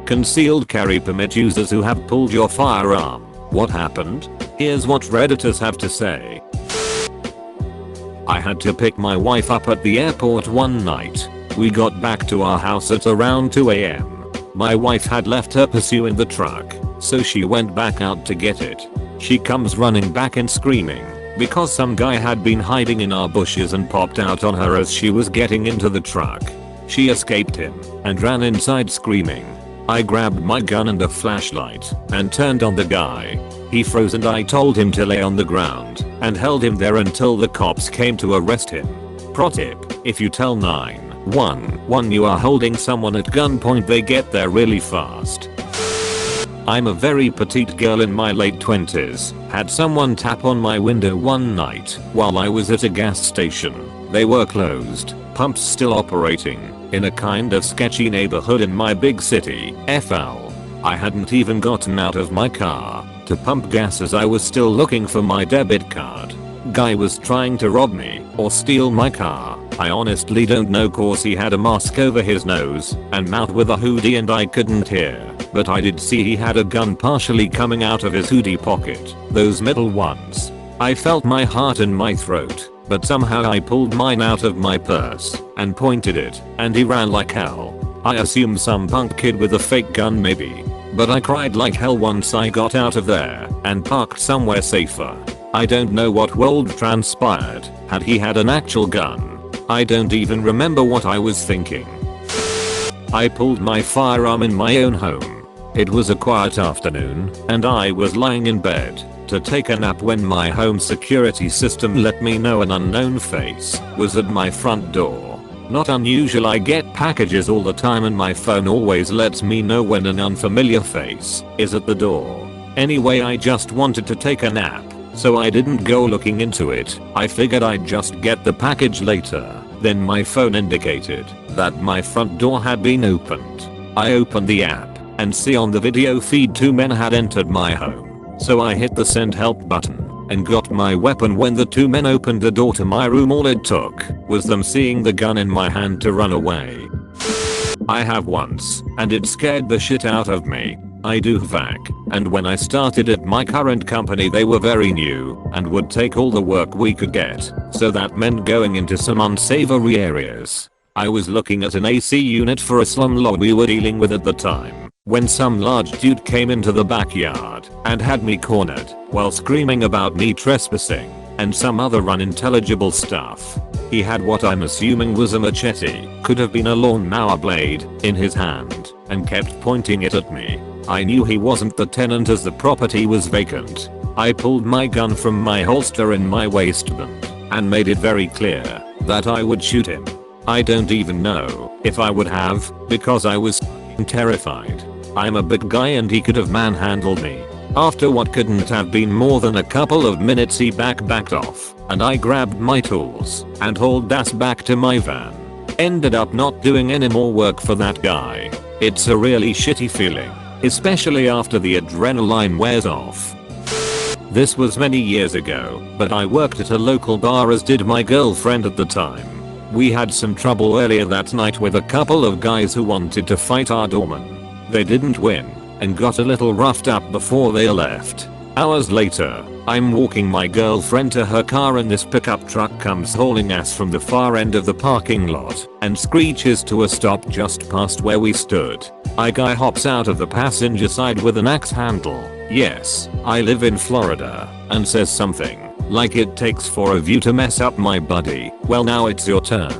Concealed carry permit users who have pulled your firearm. What happened? Here's what Redditors have to say. I had to pick my wife up at the airport one night. We got back to our house at around 2 AM. My wife had left her pursuit in the truck, so she went back out to get it. She comes running back and screaming because some guy had been hiding in our bushes and popped out on her as she was getting into the truck. She escaped him and ran inside screaming. I grabbed my gun and a flashlight and turned on the guy. He froze and I told him to lay on the ground and held him there until the cops came to arrest him. Pro tip: if you tell 911 you are holding someone at gunpoint, they get there really fast. I'm a very petite girl in my late 20s. Had someone tap on my window one night while I was at a gas station. They were closed, pumps still operating, in a kind of sketchy neighborhood in my big city, FL. I hadn't even gotten out of my car to pump gas as I was still looking for my debit card. Guy was trying to rob me or steal my car. I honestly don't know, cause he had a mask over his nose and mouth with a hoodie and I couldn't hear. But I did see he had a gun partially coming out of his hoodie pocket, those middle ones. I felt my heart in my throat, but somehow I pulled mine out of my purse and pointed it, and he ran like hell. I assume some punk kid with a fake gun maybe. But I cried like hell once I got out of there and parked somewhere safer. I don't know what would transpired had he had an actual gun. I don't even remember what I was thinking. I pulled my firearm in my own home. It was a quiet afternoon and I was lying in bed to take a nap when my home security system let me know an unknown face was at my front door. Not unusual, I get packages all the time and my phone always lets me know when an unfamiliar face is at the door. Anyway, I just wanted to take a nap, so I didn't go looking into it. I figured I'd just get the package later. Then my phone indicated that my front door had been opened. I opened the app and see on the video feed 2 men had entered my home. So I hit the send help button and got my weapon. When the 2 men opened the door to my room, all it took was them seeing the gun in my hand to run away. I have once, and it scared the shit out of me. I do vac, and when I started at my current company they were very new and would take all the work we could get, so that meant going into some unsavory areas. I was looking at an AC unit for a slumlord we were dealing with at the time, when some large dude came into the backyard and had me cornered while screaming about me trespassing and some other unintelligible stuff. He had what I'm assuming was a machete, could have been a lawnmower blade, in his hand and kept pointing it at me. I knew he wasn't the tenant as the property was vacant. I pulled my gun from my holster in my waistband and made it very clear that I would shoot him. I don't even know if I would have, because I was terrified. I'm a big guy and he could have manhandled me. After what couldn't have been more than a couple of minutes he backed off and I grabbed my tools and hauled ass back to my van. Ended up not doing any more work for that guy. It's a really shitty feeling, especially after the adrenaline wears off. This was many years ago, but I worked at a local bar, as did my girlfriend at the time. We had some trouble earlier that night with a couple of guys who wanted to fight our doorman. They didn't win and got a little roughed up before they left. Hours later, I'm walking my girlfriend to her car and this pickup truck comes hauling ass from the far end of the parking lot and screeches to a stop just past where we stood. A guy hops out of the passenger side with an axe handle. Yes, I live in Florida, and says something like, "It takes 4 of you to mess up my buddy. Well, now it's your turn."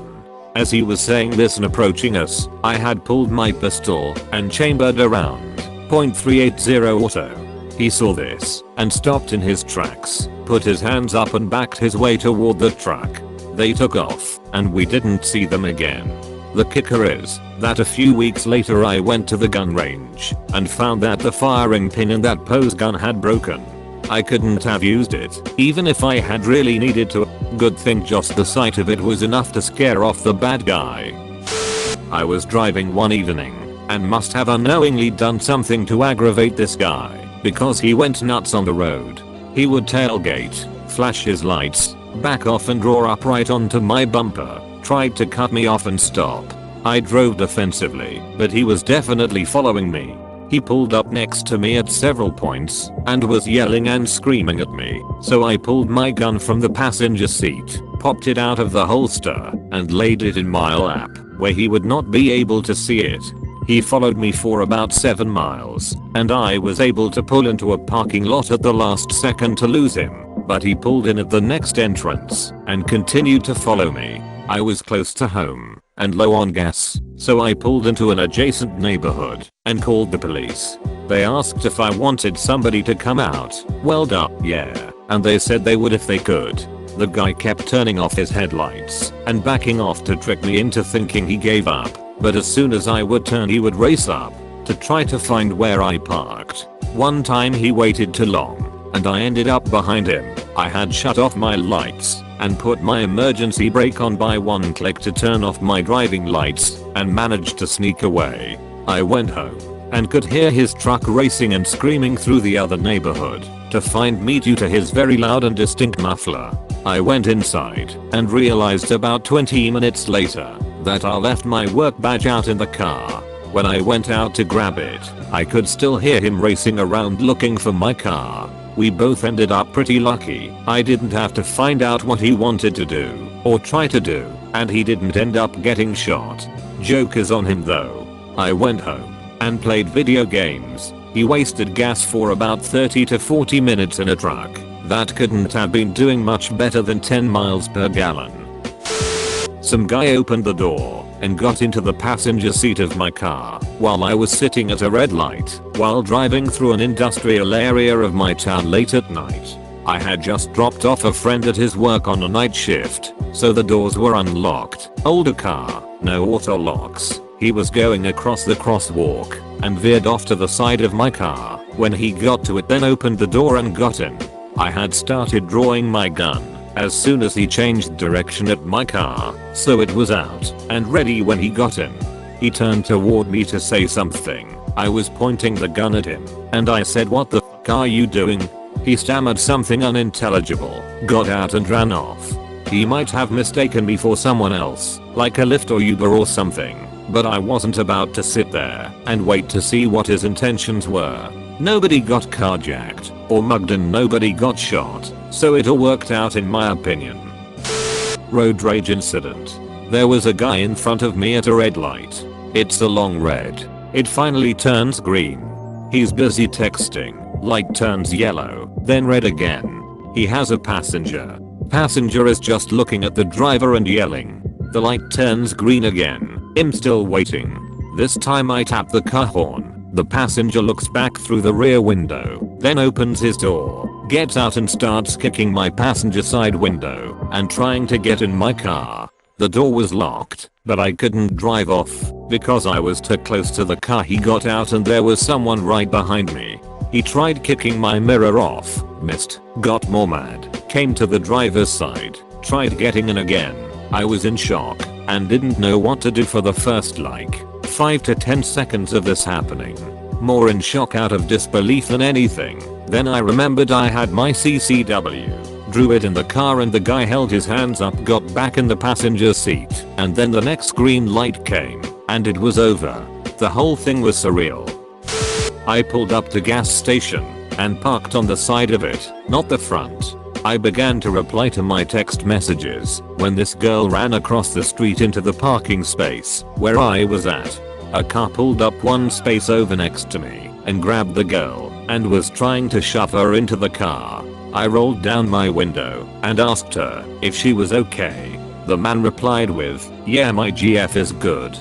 As he was saying this and approaching us, I had pulled my pistol and chambered around .380 auto. He saw this and stopped in his tracks, put his hands up and backed his way toward the truck. They took off and we didn't see them again. The kicker is that a few weeks later I went to the gun range and found that the firing pin in that pose gun had broken. I couldn't have used it, even if I had really needed to. Good thing just the sight of it was enough to scare off the bad guy. I was driving one evening and must have unknowingly done something to aggravate this guy, because he went nuts on the road. He would tailgate, flash his lights, back off and draw up right onto my bumper, tried to cut me off and stop. I drove defensively, but he was definitely following me. He pulled up next to me at several points and was yelling and screaming at me, so I pulled my gun from the passenger seat, popped it out of the holster, and laid it in my lap, where he would not be able to see it. He followed me for about 7 miles, and I was able to pull into a parking lot at the last second to lose him, but he pulled in at the next entrance and continued to follow me. I was close to home and low on gas, so I pulled into an adjacent neighborhood and called the police. They asked if I wanted somebody to come out. Well, yeah, and they said they would if they could. The guy kept turning off his headlights and backing off to trick me into thinking he gave up, but as soon as I would turn he would race up to try to find where I parked. One time he waited too long and I ended up behind him. I had shut off my lights and put my emergency brake on by one click to turn off my driving lights and managed to sneak away. I went home and could hear his truck racing and screaming through the other neighborhood to find me due to his very loud and distinct muffler. I went inside and realized about 20 minutes later that I left my work badge out in the car. When I went out to grab it, I could still hear him racing around looking for my car. We both ended up pretty lucky. I didn't have to find out what he wanted to do or try to do, and he didn't end up getting shot. Joke is on him though. I went home and played video games. He wasted gas for about 30 to 40 minutes in a truck that couldn't have been doing much better than 10 miles per gallon. Some guy opened the door and got into the passenger seat of my car while I was sitting at a red light while driving through an industrial area of my town late at night. I had just dropped off a friend at his work on a night shift, so the doors were unlocked. Older car, no auto locks. He was going across the crosswalk and veered off to the side of my car. When he got to it, then opened the door and got in. I had started drawing my gun as soon as he changed direction at my car, so it was out and ready when he got in. He turned toward me to say something. I was pointing the gun at him, and I said, "What the f are you doing?" He stammered something unintelligible, got out and ran off. He might have mistaken me for someone else, like a Lyft or Uber or something, but I wasn't about to sit there and wait to see what his intentions were. Nobody got carjacked or mugged and nobody got shot, so it all worked out in my opinion. Road rage incident. There was a guy in front of me at a red light. It's a long red. It finally turns green. He's busy texting. Light turns yellow, then red again. He has a passenger. Passenger is just looking at the driver and yelling. The light turns green again. I'm still waiting. This time I tap the car horn. The passenger looks back through the rear window, then opens his door, gets out and starts kicking my passenger side window and trying to get in my car. The door was locked, but I couldn't drive off because I was too close to the car. He got out and there was someone right behind me. He tried kicking my mirror off, missed, got more mad, came to the driver's side, tried getting in again. I was in shock and didn't know what to do for the first 5 to 10 seconds of this happening. More in shock out of disbelief than anything. Then I remembered I had my CCW. Drew it in the car and the guy held his hands up, got back in the passenger seat, and then the next green light came and it was over. The whole thing was surreal. I pulled up to gas station and parked on the side of it, not the front. I began to reply to my text messages when this girl ran across the street into the parking space where I was at. A car pulled up one space over next to me and grabbed the girl and was trying to shove her into the car. I rolled down my window and asked her if she was okay. The man replied with, "Yeah, my GF is good."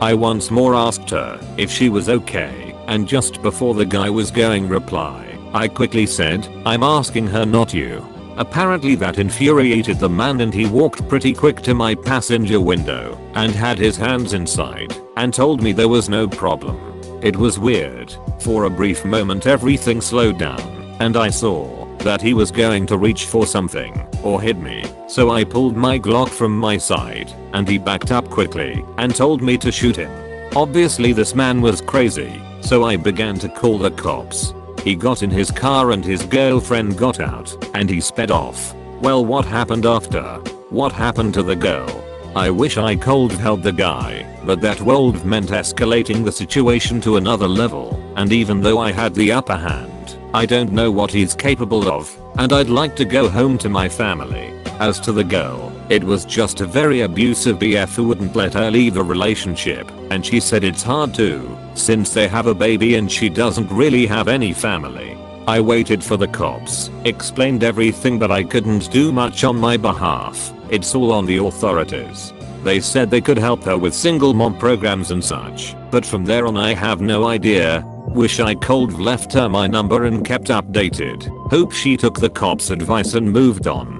I once more asked her if she was okay, and just before the guy was going reply, I quickly said, "I'm asking her, not you." Apparently that infuriated the man and he walked pretty quick to my passenger window and had his hands inside and told me there was no problem. It was weird. For a brief moment everything slowed down and I saw that he was going to reach for something or hit me, so I pulled my Glock from my side and he backed up quickly and told me to shoot him. Obviously this man was crazy, so I began to call the cops. He got in his car and his girlfriend got out and he sped off. Well, what happened after? What happened to the girl? I wish I could've helped the guy, but that would've meant escalating the situation to another level, and even though I had the upper hand, I don't know what he's capable of, and I'd like to go home to my family. As to the girl, it was just a very abusive BF who wouldn't let her leave the relationship, and she said it's hard to, since they have a baby and she doesn't really have any family. I waited for the cops, explained everything, but I couldn't do much on my behalf. It's all on the authorities. They said they could help her with single mom programs and such, but from there on I have no idea. Wish I could've left her my number and kept updated. Hope she took the cops' advice and moved on.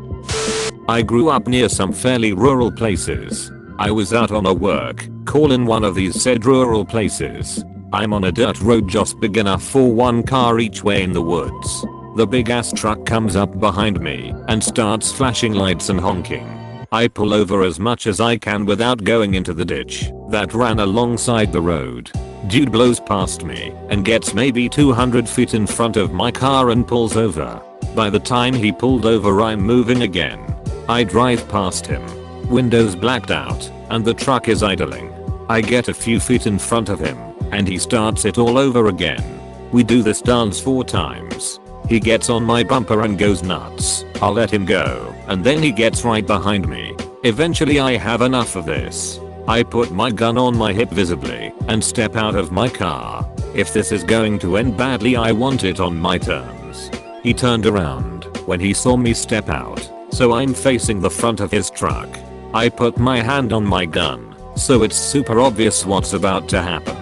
I grew up near some fairly rural places. I was out on a work call in one of these said rural places. I'm on a dirt road just big enough for one car each way in the woods. The big ass truck comes up behind me and starts flashing lights and honking. I pull over as much as I can without going into the ditch that ran alongside the road. Dude blows past me and gets maybe 200 feet in front of my car and pulls over. By the time he pulled over I'm moving again. I drive past him. Windows blacked out and the truck is idling. I get a few feet in front of him and he starts it all over again. We do this dance 4 times. He gets on my bumper and goes nuts. I'll let him go and then he gets right behind me. Eventually I have enough of this. I put my gun on my hip visibly and step out of my car. If this is going to end badly I want it on my terms. He turned around when he saw me step out, so I'm facing the front of his truck. I put my hand on my gun, so it's super obvious what's about to happen.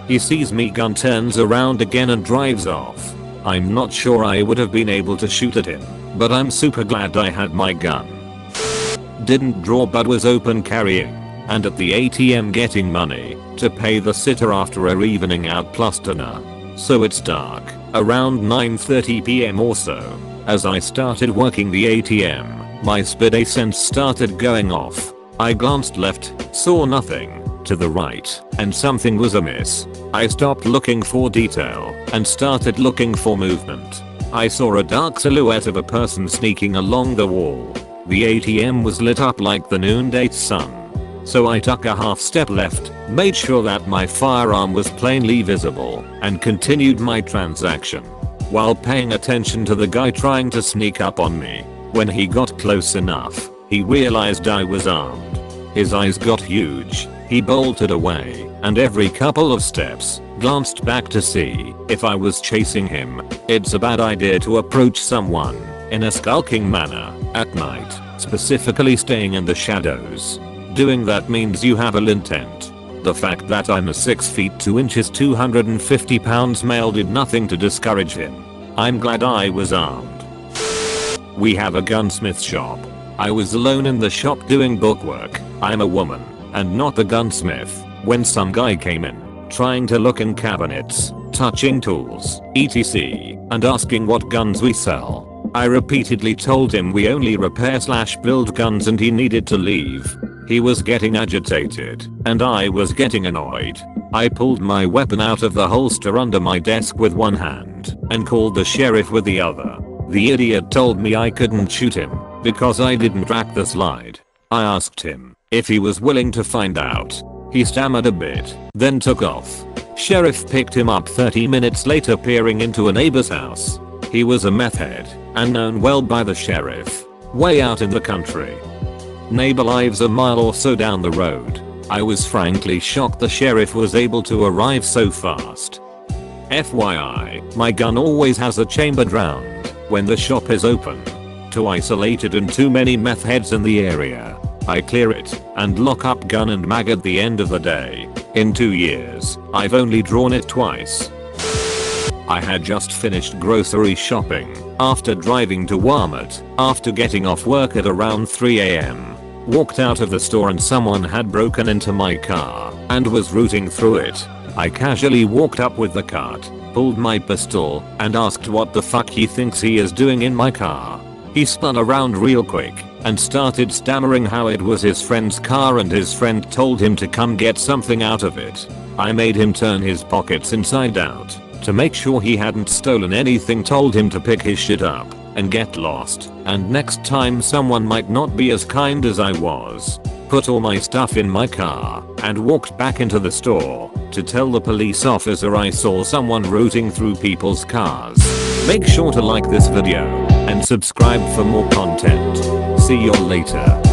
He sees me gun, turns around again and drives off. I'm not sure I would have been able to shoot at him, but I'm super glad I had my gun. Didn't draw but was open carrying, and at the ATM getting money to pay the sitter after a evening out plus dinner. So it's dark, around 9:30 PM or so. As I started working the ATM, my spidey sense started going off. I glanced left, saw nothing. To the right, and something was amiss. I stopped looking for detail and started looking for movement. I saw a dark silhouette of a person sneaking along the wall. The ATM was lit up like the noonday sun. So I took a half step left, made sure that my firearm was plainly visible, and continued my transaction. While paying attention to the guy trying to sneak up on me. When he got close enough, he realized I was armed. His eyes got huge. He bolted away, and every couple of steps, glanced back to see if I was chasing him. It's a bad idea to approach someone in a skulking manner at night, specifically staying in the shadows. Doing that means you have ill intent. The fact that I'm a 6 feet 2 inches 250 pounds male did nothing to discourage him. I'm glad I was armed. We have a gunsmith shop. I was alone in the shop doing bookwork. I'm a woman and not the gunsmith, when some guy came in, trying to look in cabinets, touching tools, etc, and asking what guns we sell. I repeatedly told him we only repair/build guns and he needed to leave. He was getting agitated, and I was getting annoyed. I pulled my weapon out of the holster under my desk with one hand, and called the sheriff with the other. The idiot told me I couldn't shoot him, because I didn't rack the slide. I asked him if he was willing to find out. He stammered a bit, then took off. Sheriff picked him up 30 minutes later peering into a neighbor's house. He was a meth head, and known well by the sheriff. Way out in the country. Neighbor lives a mile or so down the road. I was frankly shocked the sheriff was able to arrive so fast. FYI, my gun always has a chambered round when the shop is open. Too isolated and too many meth heads in the area. I clear it and lock up gun and mag at the end of the day. In 2 years, I've only drawn it twice. I had just finished grocery shopping after driving to Walmart after getting off work at around 3 AM. Walked out of the store and someone had broken into my car and was rooting through it. I casually walked up with the cart, pulled my pistol, and asked what the fuck he thinks he is doing in my car. He spun around real quick and started stammering how it was his friend's car and his friend told him to come get something out of it. I made him turn his pockets inside out to make sure he hadn't stolen anything, told him to pick his shit up and get lost, and next time someone might not be as kind as I was. put all my stuff in my car, and walked back into the store to tell the police officer I saw someone rooting through people's cars. Make sure to like this video and subscribe for more content. See you later.